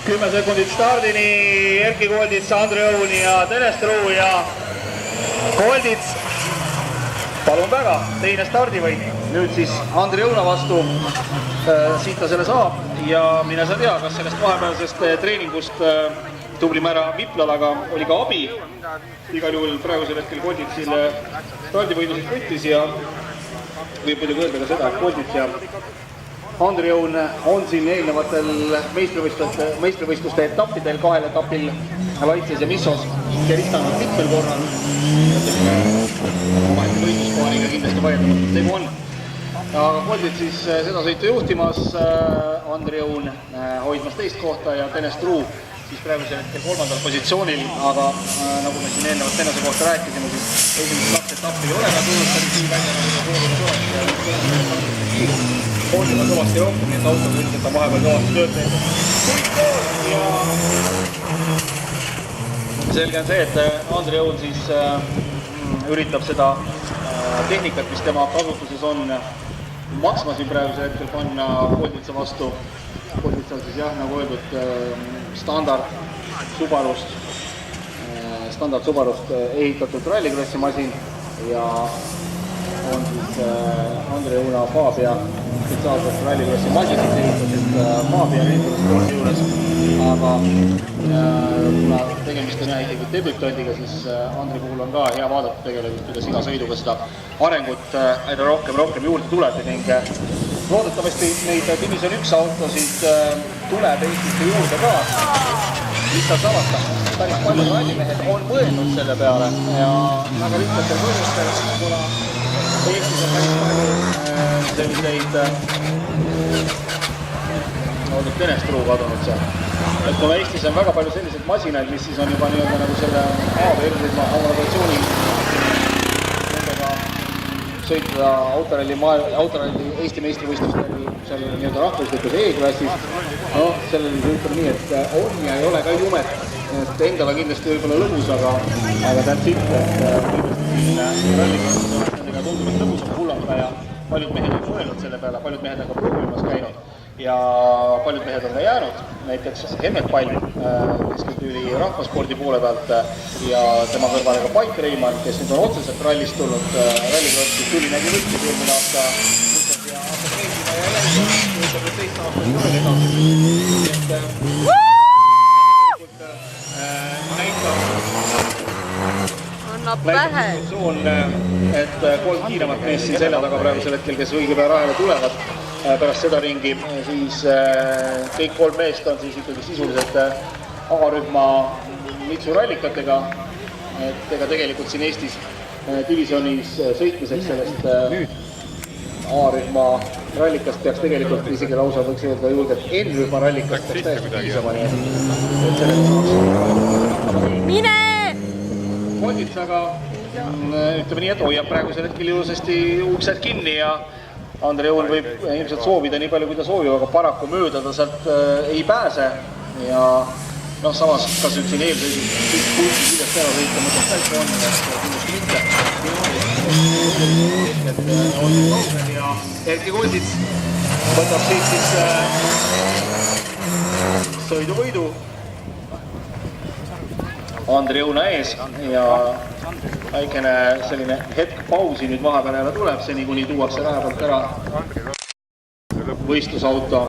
10 sekundit stardini, Erki Koldits, Andre Õun ja Tõnes Truu ja Koldits. Palun väga, teine stardivõit. Nüüd siis Andre Õuna vastu. Siit ta selle saab ja mine sa tea, kas sellest vahepealsest treeningust tubli määra Viplalaga oli ka abi. Igal juhul praegusel hetkel Kolditsil stardivõidu siis võttis ja võib muidugi öelda ka seda, et Koldits ja Andre Õun on siin eelnevatel meistrivõistluste etappidel, kahel etapil Laitses ja Missos keristanud mitmel korral. Võitluspaariga kindlasti vaieldamatult tegu on. Aga Koldits siis seda sõitu juhtimas, Andre Õun hoidmas teist kohta ja Tõnes Truu siis praegusel hetkel 3. positsioonil, aga nagu me siin eelnevalt Tõnese kohta rääkisime, siis esimesed 2 etappi ei ole ka tunnustanud nii välja, nagu ta soovinud oleks ja hoolima kõvasti rohkem, nii et auto võiks, et ta vahepeal kõvasti tööd teeb. Ja selge on see, et Andre Õun siis üritab seda tehnikat, mis tema kasutuses on, maksma siin praegusel hetkel panna Kolditsa vastu. Koldits on siis jah, nagu öeldud, standard Subarust ehitatud rallikrossi masin ja on siis Andre Õuna Fabia spetsiaalselt rallikrossi masinat ehitatud Fabia Rindurspordi juures, aga kuna tegemist on jah ikkagi debütandiga, siis Andre puhul on ka hea vaadata tegelikult, kuidas iga sõiduga seda arengut aina rohkem juurde tuleb ning loodetavasti neid Division 1 autosid tuleb Eestisse juurde ka. Lihtsalt avata, päris paljud rallimehed on mõelnud selle peale ja väga lihtsatel põhjustel, kuna Eestis on päris palju selliseid olnud Tõnes Truu kadunud seal. Et kuna Eestis on väga palju selliseid masinaid, mis siis on juba nii-öelda nagu selle A-verrühma homologatsiooni nendega sõita autoralli Eesti meistrivõistlustel seal nii-öelda rahvuslikus E-klassis. No, sellel ütleb nii, et on ja ei ole ka jumet, et endale kindlasti võib-olla lõbus, aga that's it, et kindlasti rallikrossis on nendega tunduvalt lõbusam kullata ja paljud mehed on mõelnud selle peale, paljud mehed on ka proovimas käinud ja paljud mehed on ka jäänud, näiteks Hemmet Pall, kes tuli rahvaspordi poole pealt ja tema kõrvale ka Paik Reimann, kes nüüd on otseselt rallist tulnud rallikrossi, tuli nägi võttis eelmine aasta ja aastas reisida ja jäi ütleb, et 7 aastas ei ole edasi. Annab vähe. Et 3 kiiremat meest siin selja taga praegusel hetkel, kes õige pea rahele tulevad pärast seda ringi, siis kõik 3 meest on siis ikkagi sisuliselt A-rühma mitsurallikatega. Et ega tegelikult siin Eestis divisionis sõitmiseks sellest A-rühma rallikast peaks tegelikult isegi lausa võiks öelda juurde, et N-rühma rallikast peaks täiesti piisama, nii et sellest Mine! Koldits aga ütleme nii, et hoiab praegusel hetkel ilusasti uksed kinni ja Andre Õun võib ilmselt soovida nii palju, kui ta soovib, aga paraku mööda ta sealt ei pääse ja noh, samas kas nüüd siin eelsõisus kõik pulsi küljest ära sõita, mõtleb täitsa on, kindlasti mitte. Et on kaugel ja Erki Koldits võtab siit siis sõiduvõidu Andre Õuna ees ja väikene selline hetk pausi nüüd vahepeal jälle tuleb, seni kuni tuuakse lähedalt ära võistlusauto.